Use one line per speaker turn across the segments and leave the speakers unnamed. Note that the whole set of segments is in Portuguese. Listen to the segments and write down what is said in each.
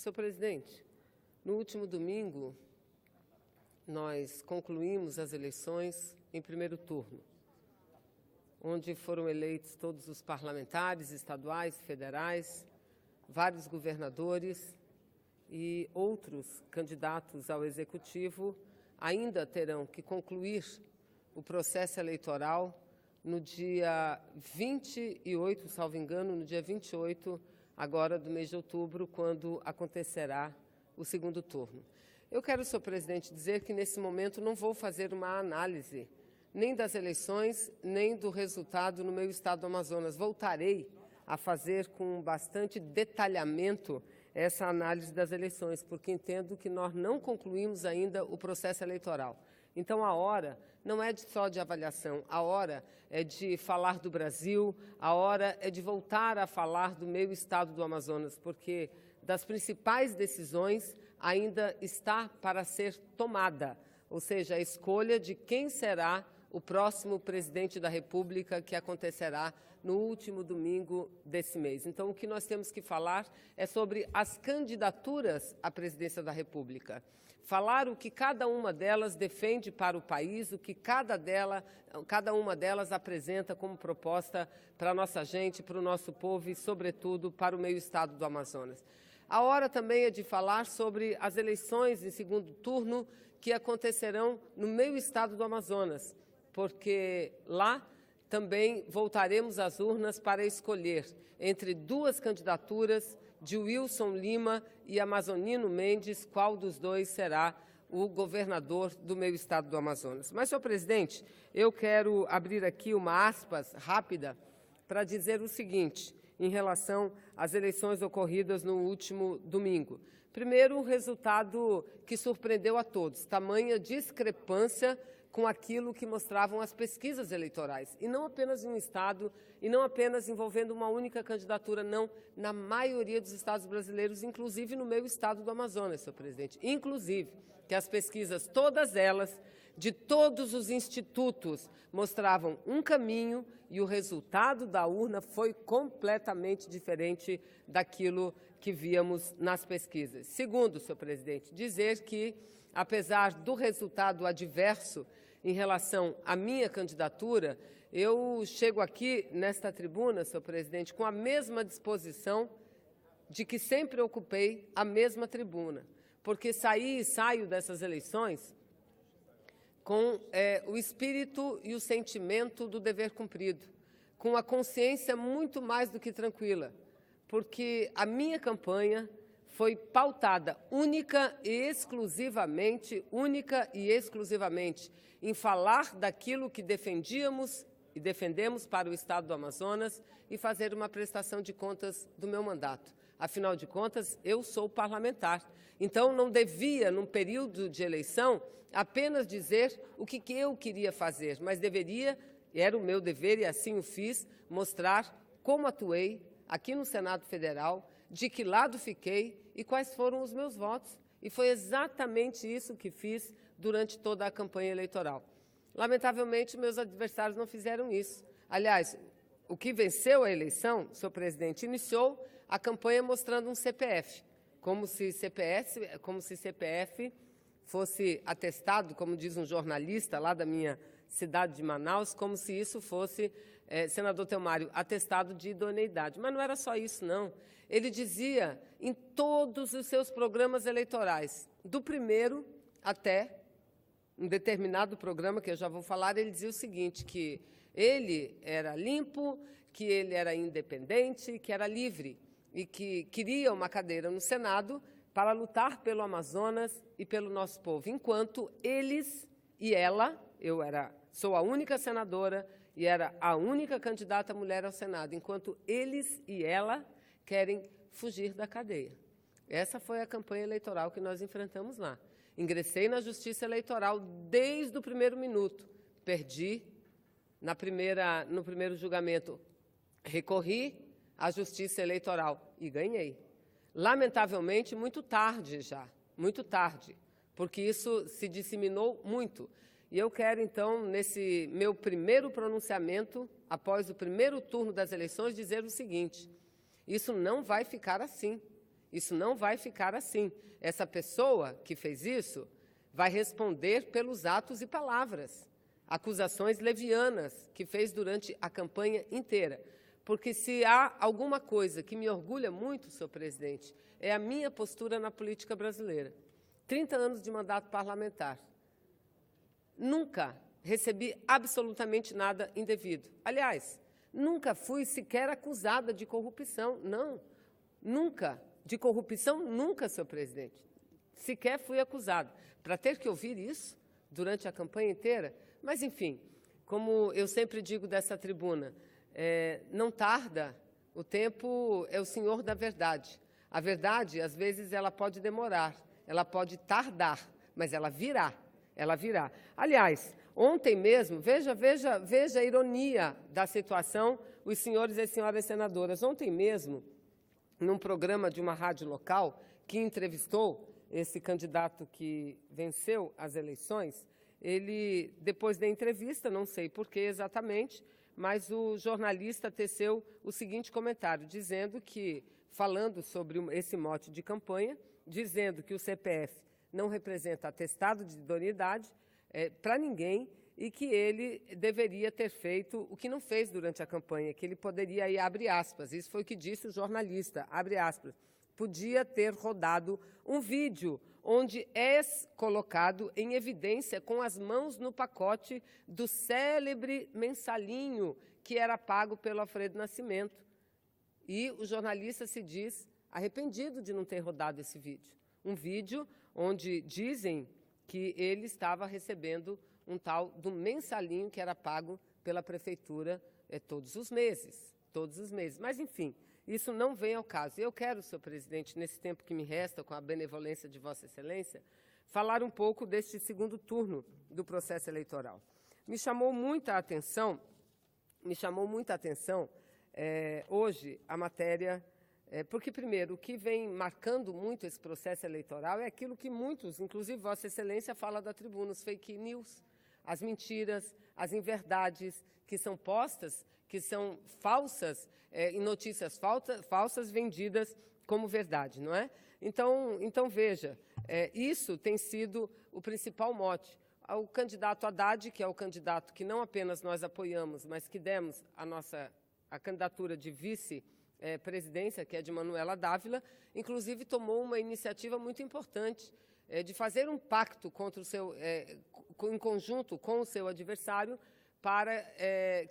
Senhor presidente, no último domingo, nós concluímos as eleições em primeiro turno, onde foram eleitos todos os parlamentares estaduais, federais, vários governadores e outros candidatos ao Executivo ainda terão que concluir o processo eleitoral no dia 28, salvo engano, no dia 28 agora do mês de outubro, quando acontecerá o segundo turno. Eu quero, senhor presidente, dizer que nesse momento não vou fazer uma análise nem das eleições, nem do resultado no meu estado do Amazonas. Voltarei a fazer com bastante detalhamento essa análise das eleições, porque entendo que nós não concluímos ainda o processo eleitoral. Então, a hora não é só de avaliação, a hora é de falar do Brasil, a hora é de voltar a falar do meu estado do Amazonas, porque das principais decisões ainda está para ser tomada, ou seja, a escolha de quem será o próximo presidente da República, que acontecerá no último domingo desse mês. Então, o que nós temos que falar é sobre as candidaturas à presidência da República. Falar o que cada uma delas defende para o país, o que cada uma delas apresenta como proposta para a nossa gente, para o nosso povo e, sobretudo, para o meio estado do Amazonas. A hora também é de falar sobre as eleições em segundo turno que acontecerão no meu estado do Amazonas, porque lá também voltaremos às urnas para escolher entre duas candidaturas de Wilson Lima e Amazonino Mendes, qual dos dois será o governador do meu estado do Amazonas. Mas, senhor presidente, eu quero abrir aqui uma aspas rápida para dizer o seguinte em relação às eleições ocorridas no último domingo. Primeiro, um resultado que surpreendeu a todos, tamanha discrepância com aquilo que mostravam as pesquisas eleitorais, e não apenas em um estado, e não apenas envolvendo uma única candidatura, não, na maioria dos estados brasileiros, inclusive no meu estado do Amazonas, senhor presidente, inclusive que as pesquisas, todas elas, de todos os institutos, mostravam um caminho e o resultado da urna foi completamente diferente daquilo que víamos nas pesquisas. Segundo, senhor presidente, dizer que, apesar do resultado adverso em relação à minha candidatura, eu chego aqui nesta tribuna, senhor presidente, com a mesma disposição de que sempre ocupei a mesma tribuna, porque saio dessas eleições com o espírito e o sentimento do dever cumprido, com a consciência muito mais do que tranquila, porque a minha campanha foi pautada única e exclusivamente em falar daquilo que defendíamos e defendemos para o estado do Amazonas e fazer uma prestação de contas do meu mandato. Afinal de contas, eu sou parlamentar. Então, não devia, num período de eleição, apenas dizer o que eu queria fazer, mas deveria, era o meu dever e assim o fiz, mostrar como atuei aqui no Senado Federal, de que lado fiquei e quais foram os meus votos. E foi exatamente isso que fiz durante toda a campanha eleitoral. Lamentavelmente, meus adversários não fizeram isso. Aliás, o que venceu a eleição, senhor presidente, iniciou a campanha mostrando um CPF, como se CPF fosse atestado, como diz um jornalista lá da minha cidade de Manaus, como se isso fosse, senador Telmário, atestado de idoneidade. Mas não era só isso, não. Ele dizia em todos os seus programas eleitorais, do primeiro até um determinado programa, que eu já vou falar, ele dizia o seguinte, que ele era limpo, que ele era independente, que era livre e que queria uma cadeira no Senado para lutar pelo Amazonas e pelo nosso povo, enquanto eles e ela, sou a única senadora e era a única candidata mulher ao Senado, enquanto eles e ela querem fugir da cadeia. Essa foi a campanha eleitoral que nós enfrentamos lá. Ingressei na Justiça Eleitoral desde o primeiro minuto. Perdi no primeiro julgamento. Recorri à Justiça Eleitoral e ganhei. Lamentavelmente, muito tarde já, muito tarde, porque isso se disseminou muito. E eu quero, então, nesse meu primeiro pronunciamento, após o primeiro turno das eleições, dizer o seguinte: isso não vai ficar assim. Isso não vai ficar assim. Essa pessoa que fez isso vai responder pelos atos e palavras, acusações levianas que fez durante a campanha inteira. Porque se há alguma coisa que me orgulha muito, senhor presidente, é a minha postura na política brasileira. 30 anos de mandato parlamentar. Nunca recebi absolutamente nada indevido. Aliás, nunca fui sequer acusada de corrupção. Não, nunca. De corrupção, nunca, senhor presidente. Sequer fui acusada. Para ter que ouvir isso durante a campanha inteira? Mas, enfim, como eu sempre digo dessa tribuna, não tarda, o tempo é o senhor da verdade. A verdade, às vezes, ela pode demorar, ela pode tardar, mas ela virá, ela virá. Aliás, ontem mesmo, veja a ironia da situação, os senhores e senhoras senadoras, ontem mesmo, num programa de uma rádio local, que entrevistou esse candidato que venceu as eleições, ele, depois da entrevista, não sei por que exatamente, mas o jornalista teceu o seguinte comentário, dizendo que, falando sobre esse mote de campanha, dizendo que o CPF não representa atestado de idoneidade para ninguém e que ele deveria ter feito o que não fez durante a campanha, que ele poderia, aí, abre aspas, isso foi o que disse o jornalista, abre aspas, podia ter rodado um vídeo onde é colocado em evidência com as mãos no pacote do célebre mensalinho que era pago pelo Alfredo Nascimento. E o jornalista se diz arrependido de não ter rodado esse vídeo. Um vídeo onde dizem que ele estava recebendo um tal do mensalinho que era pago pela prefeitura todos os meses. Mas, enfim, isso não vem ao caso. Eu quero, senhor presidente, nesse tempo que me resta, com a benevolência de Vossa Excelência, falar um pouco deste segundo turno do processo eleitoral. Me chamou muita atenção hoje a matéria, porque, primeiro, o que vem marcando muito esse processo eleitoral é aquilo que muitos, inclusive Vossa Excelência, fala da tribuna, os fake news, as mentiras, as inverdades que são postas, que são falsas, e notícias falsas vendidas como verdade, não é? Então veja, isso tem sido o principal mote. O candidato Haddad, que é o candidato que não apenas nós apoiamos, mas que demos a candidatura de vice-presidência, que é de Manuela Dávila, inclusive tomou uma iniciativa muito importante de fazer um pacto contra em conjunto com o seu adversário para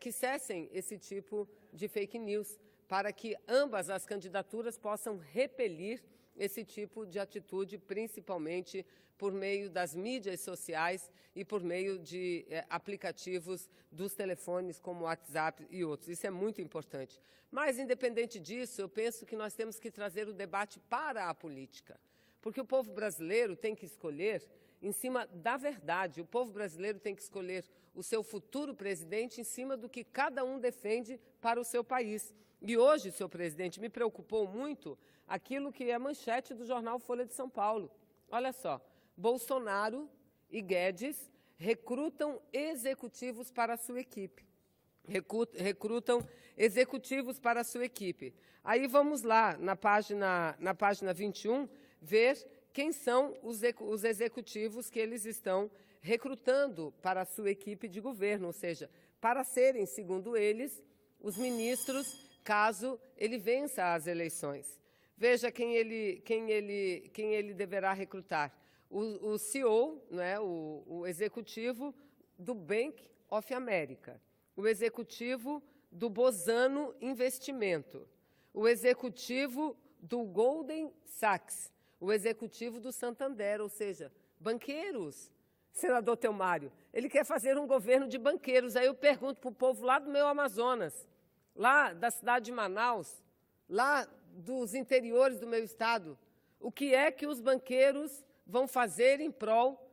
que cessem esse tipo de fake news, para que ambas as candidaturas possam repelir esse tipo de atitude, principalmente por meio das mídias sociais e por meio de aplicativos dos telefones como o WhatsApp e outros. Isso é muito importante. Mas, independente disso, eu penso que nós temos que trazer o debate para a política, porque o povo brasileiro tem que escolher em cima da verdade. O povo brasileiro tem que escolher o seu futuro presidente em cima do que cada um defende para o seu país. E hoje, senhor presidente, me preocupou muito aquilo que é a manchete do jornal Folha de São Paulo. Olha só, Bolsonaro e Guedes recrutam executivos para a sua equipe. Recrutam executivos para a sua equipe. Aí vamos lá, na página 21, ver quem são os executivos que eles estão recrutando para a sua equipe de governo, ou seja, para serem, segundo eles, os ministros, caso ele vença as eleições. Veja quem ele deverá recrutar. O CEO, né, o executivo do Bank of America, o executivo do Bozano Investimento, o executivo do Goldman Sachs, o executivo do Santander, ou seja, banqueiros. Senador Telmário, ele quer fazer um governo de banqueiros. Aí eu pergunto para o povo lá do meu Amazonas, lá da cidade de Manaus, lá dos interiores do meu estado, o que é que os banqueiros vão fazer em prol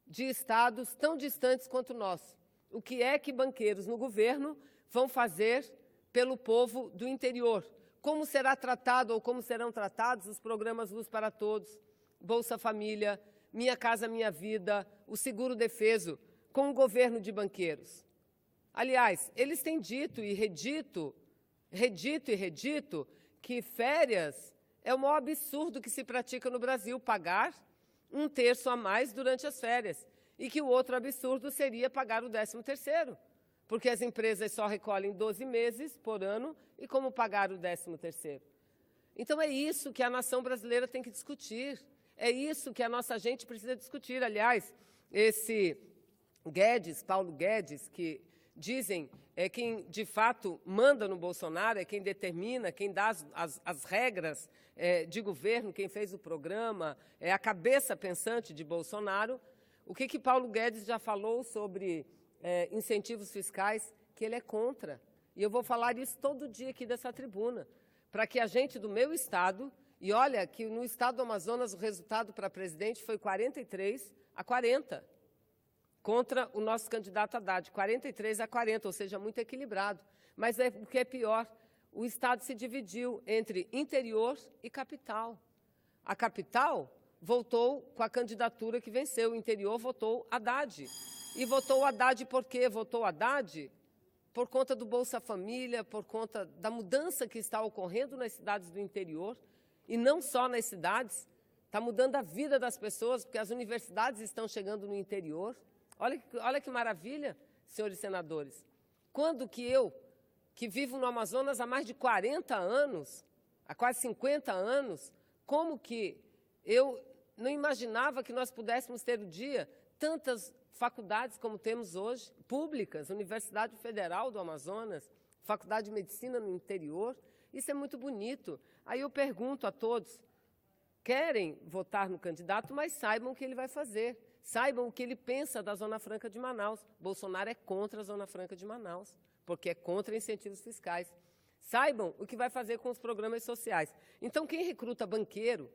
de estados tão distantes quanto o nosso? O que é que banqueiros no governo vão fazer pelo povo do interior? Como será tratado ou como serão tratados os programas Luz para Todos, Bolsa Família, Minha Casa Minha Vida, o Seguro Defeso, com o governo de banqueiros? Aliás, eles têm dito e redito que férias É o maior absurdo que se pratica no Brasil, pagar 1/3 a mais durante as férias. E que o outro absurdo seria pagar o 13º, porque as empresas só recolhem 12 meses por ano, e como pagar o 13º? Então, é isso que a nação brasileira tem que discutir, é isso que a nossa gente precisa discutir. Aliás, esse Guedes, Paulo Guedes, que dizem é quem, de fato, manda no Bolsonaro, é quem determina, quem dá as regras de governo, quem fez o programa, é a cabeça pensante de Bolsonaro. O que Paulo Guedes já falou sobre incentivos fiscais? Que ele é contra. E eu vou falar isso todo dia aqui dessa tribuna, para que a gente do meu estado, e olha que no estado do Amazonas o resultado para presidente foi 43-40, contra o nosso candidato Haddad, 43-40, ou seja, muito equilibrado. Mas o que é pior, o estado se dividiu entre interior e capital. A capital votou com a candidatura que venceu, o interior votou Haddad. E votou Haddad por quê? Votou Haddad por conta do Bolsa Família, por conta da mudança que está ocorrendo nas cidades do interior, e não só nas cidades, está mudando a vida das pessoas, porque as universidades estão chegando no interior. Olha que maravilha, senhores senadores. Quando que eu, que vivo no Amazonas há mais de 40 anos, há quase 50 anos, como que eu não imaginava que nós pudéssemos ter um dia tantas faculdades como temos hoje, públicas, Universidade Federal do Amazonas, Faculdade de Medicina no interior. Isso é muito bonito. Aí eu pergunto a todos, querem votar no candidato, mas saibam o que ele vai fazer, saibam o que ele pensa da Zona Franca de Manaus. Bolsonaro é contra a Zona Franca de Manaus, porque é contra incentivos fiscais. Saibam o que vai fazer com os programas sociais. Então, quem recruta banqueiro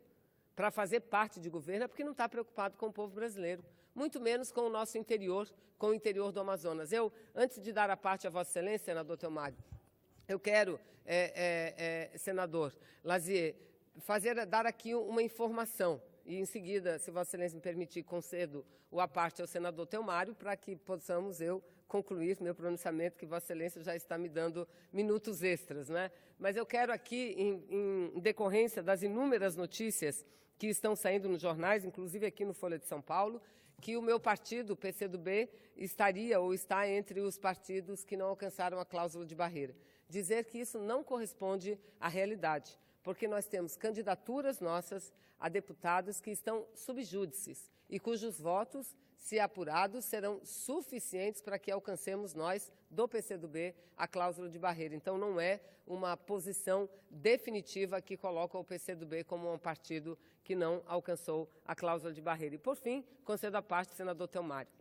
para fazer parte de governo é porque não está preocupado com o povo brasileiro, muito menos com o nosso interior, com o interior do Amazonas. Eu, antes de dar a parte a Vossa Excelência, senador Theomário, eu quero, senador Lazier, dar aqui uma informação, e em seguida, se Vossa Excelência me permitir, concedo a parte ao senador Theomário, para que possamos concluir meu pronunciamento, que Vossa Excelência já está me dando minutos extras, né? Mas eu quero aqui, em decorrência das inúmeras notícias que estão saindo nos jornais, inclusive aqui no Folha de São Paulo, que o meu partido, o PCdoB, estaria ou está entre os partidos que não alcançaram a cláusula de barreira. Dizer que isso não corresponde à realidade, porque nós temos candidaturas nossas a deputados que estão sub júdice e cujos votos, se apurados, serão suficientes para que alcancemos nós, do PCdoB, a cláusula de barreira. Então, não é uma posição definitiva que coloca o PCdoB como um partido que não alcançou a cláusula de barreira. E, por fim, concedo a parte do senador Theomário.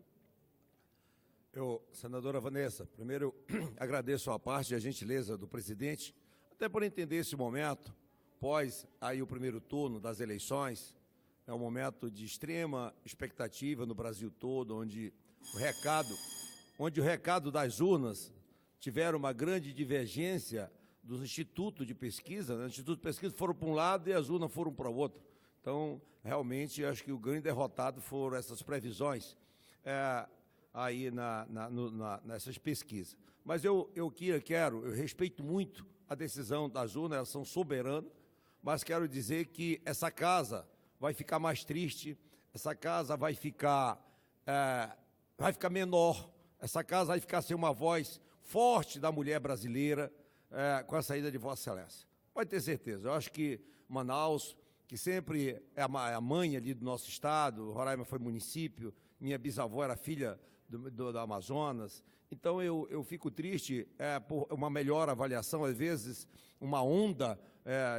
Senadora Vanessa, primeiro agradeço a parte e a gentileza do presidente, até por entender esse momento, pós aí o primeiro turno das eleições, é um momento de extrema expectativa no Brasil todo, onde o recado das urnas tiveram uma grande divergência dos institutos de pesquisa, né? Os institutos de pesquisa foram para um lado e as urnas foram para o outro. Então, realmente, acho que o grande derrotado foram essas previsões aí nessas pesquisas. Mas eu respeito muito a decisão das urnas, elas são soberanas, mas quero dizer que essa casa vai ficar mais triste, essa casa vai ficar menor, essa casa vai ficar sem uma voz forte da mulher brasileira com a saída de Vossa Excelência. Pode ter certeza. Eu acho que Manaus, que sempre é a mãe ali do nosso estado, Roraima foi município, minha bisavó era filha do Amazonas, então eu fico triste por uma melhor avaliação, às vezes uma onda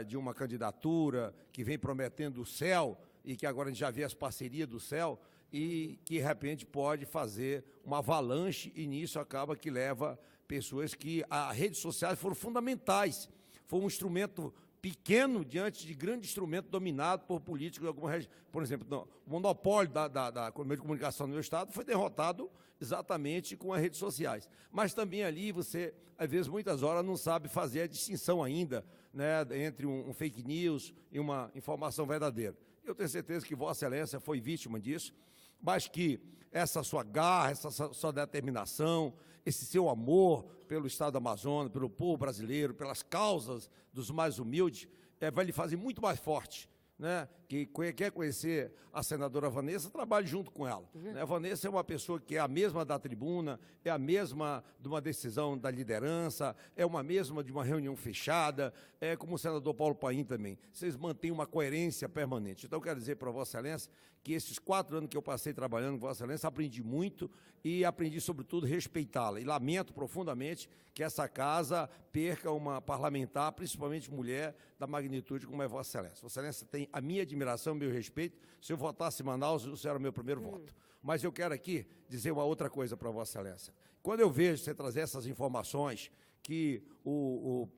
de uma candidatura que vem prometendo o céu e que agora a gente já vê as parcerias do céu e que de repente pode fazer uma avalanche e nisso acaba que leva pessoas que as redes sociais foram fundamentais, foi um instrumento pequeno diante de grande instrumento dominado por políticos de alguma região. Por exemplo, o monopólio da meio de comunicação no meu estado foi derrotado exatamente com as redes sociais. Mas também ali você, às vezes, muitas horas não sabe fazer a distinção ainda, né, entre um fake news e uma informação verdadeira. Eu tenho certeza que Vossa Excelência foi vítima disso, mas que essa sua garra, essa sua determinação, esse seu amor pelo Estado do Amazonas, pelo povo brasileiro, pelas causas dos mais humildes, vai lhe fazer muito mais forte, né? Que quer conhecer a senadora Vanessa, trabalhe junto com ela. Né? A Vanessa é uma pessoa que é a mesma da tribuna, é a mesma de uma decisão da liderança, é uma mesma de uma reunião fechada, é como o senador Paulo Paim também. Vocês mantêm uma coerência permanente. Então, eu quero dizer para Vossa Excelência que esses 4 anos que eu passei trabalhando com Vossa Excelência, aprendi muito e aprendi, sobretudo, respeitá-la. E lamento profundamente que essa casa perca uma parlamentar, principalmente mulher, da magnitude como é Vossa Excelência. Vossa Excelência tem a minha admiração, meu respeito. Se eu votasse em Manaus, isso era o meu primeiro voto. Mas eu quero aqui dizer uma outra coisa para Vossa Excelência. Quando eu vejo você trazer essas informações que o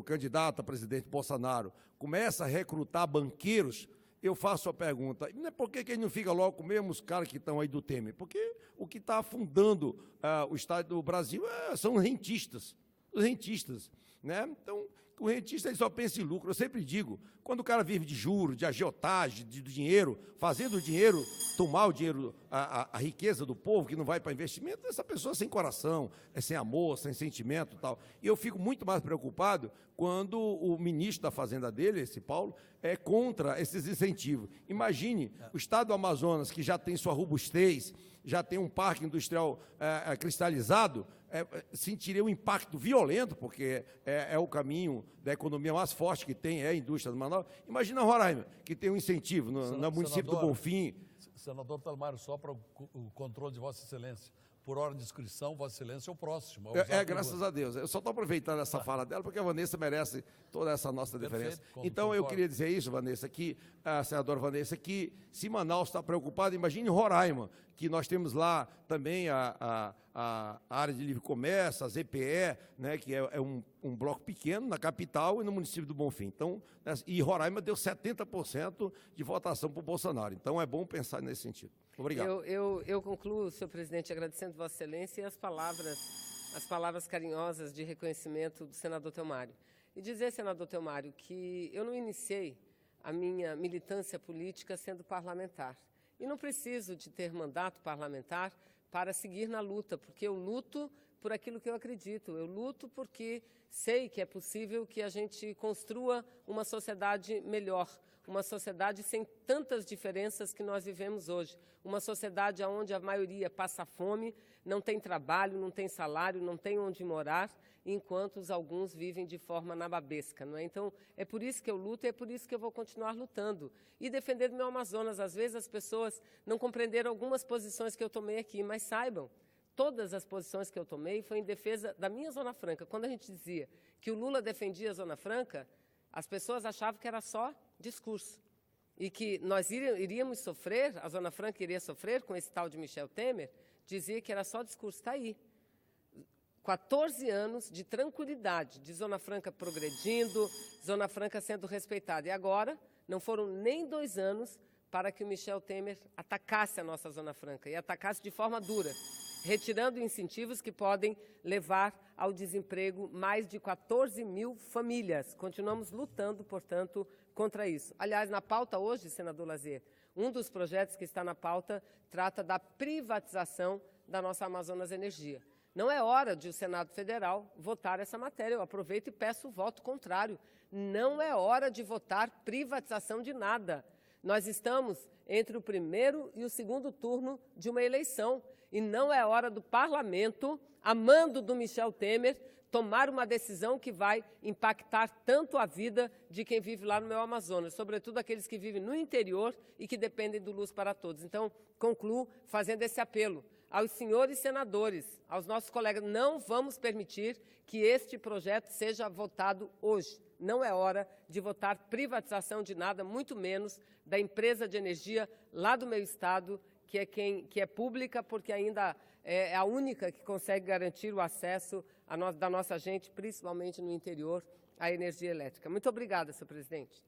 candidato a presidente Bolsonaro começa a recrutar banqueiros, eu faço a pergunta, por que ele não fica logo com os mesmos caras que estão aí do Temer? Porque o que está afundando o Estado do Brasil são os rentistas, né? Então, o rentista ele só pensa em lucro. Eu sempre digo, quando o cara vive de juros, de agiotagem, do dinheiro, fazendo o dinheiro, tomar o dinheiro, a riqueza do povo, que não vai para investimento, essa pessoa é sem coração, é sem amor, sem sentimento e tal. E eu fico muito mais preocupado quando o ministro da Fazenda dele, esse Paulo, é contra esses incentivos. Imagine o estado do Amazonas, que já tem sua robustez, já tem um parque industrial cristalizado, sentiria um impacto violento, porque é o caminho da economia mais forte que tem, é a indústria do Manaus. Imagina Roraima, que tem um incentivo no município do Bonfim.
Senador Telmário, só para o controle de Vossa Excelência. Por ordem de inscrição, Vossa Excelência é o próximo.
Graças a Deus. Eu só estou aproveitando essa fala dela, porque a Vanessa merece toda essa nossa deferência. Então, eu queria dizer isso, Vanessa, que a senadora Vanessa, que se Manaus está preocupada, imagine Roraima, que nós temos lá também a área de livre comércio, a ZPE, né, que é um bloco pequeno na capital e no município do Bonfim. Então, e Roraima deu 70% de votação para o Bolsonaro. Então, é bom pensar nesse sentido. Obrigado.
Eu concluo, senhor presidente, agradecendo Vossa Excelência e as palavras carinhosas de reconhecimento do senador Telmário. E dizer, senador Telmário, que eu não iniciei a minha militância política sendo parlamentar. E não preciso de ter mandato parlamentar para seguir na luta, porque eu luto por aquilo que eu acredito. Eu luto porque sei que é possível que a gente construa uma sociedade melhor, uma sociedade sem tantas diferenças que nós vivemos hoje. Uma sociedade onde a maioria passa fome, não tem trabalho, não tem salário, não tem onde morar, enquanto alguns vivem de forma nababesca, não é? Então, é por isso que eu luto e é por isso que eu vou continuar lutando. E defender o meu Amazonas. Às vezes as pessoas não compreenderam algumas posições que eu tomei aqui, mas saibam, todas as posições que eu tomei foi em defesa da minha Zona Franca. Quando a gente dizia que o Lula defendia a Zona Franca, as pessoas achavam que era só discurso. E que nós iríamos sofrer, a Zona Franca iria sofrer com esse tal de Michel Temer, dizia que era só discurso. Está aí. 14 anos de tranquilidade, de Zona Franca progredindo, Zona Franca sendo respeitada. E agora, não foram nem 2 anos para que o Michel Temer atacasse a nossa Zona Franca, e atacasse de forma dura, retirando incentivos que podem levar ao desemprego mais de 14 mil famílias. Continuamos lutando, portanto, contra isso. Aliás, na pauta hoje, senador Lazier, um dos projetos que está na pauta trata da privatização da nossa Amazonas Energia. Não é hora de o Senado Federal votar essa matéria. Eu aproveito e peço o voto contrário. Não é hora de votar privatização de nada. Nós estamos entre o primeiro e o segundo turno de uma eleição. E não é hora do parlamento, a mando do Michel Temer, tomar uma decisão que vai impactar tanto a vida de quem vive lá no meu Amazonas, sobretudo aqueles que vivem no interior e que dependem do Luz para Todos. Então, concluo fazendo esse apelo aos senhores senadores, aos nossos colegas: não vamos permitir que este projeto seja votado hoje. Não é hora de votar privatização de nada, muito menos da empresa de energia lá do meu estado, que é pública, porque ainda é a única que consegue garantir o acesso da nossa gente, principalmente no interior, à energia elétrica. Muito obrigada, senhor presidente.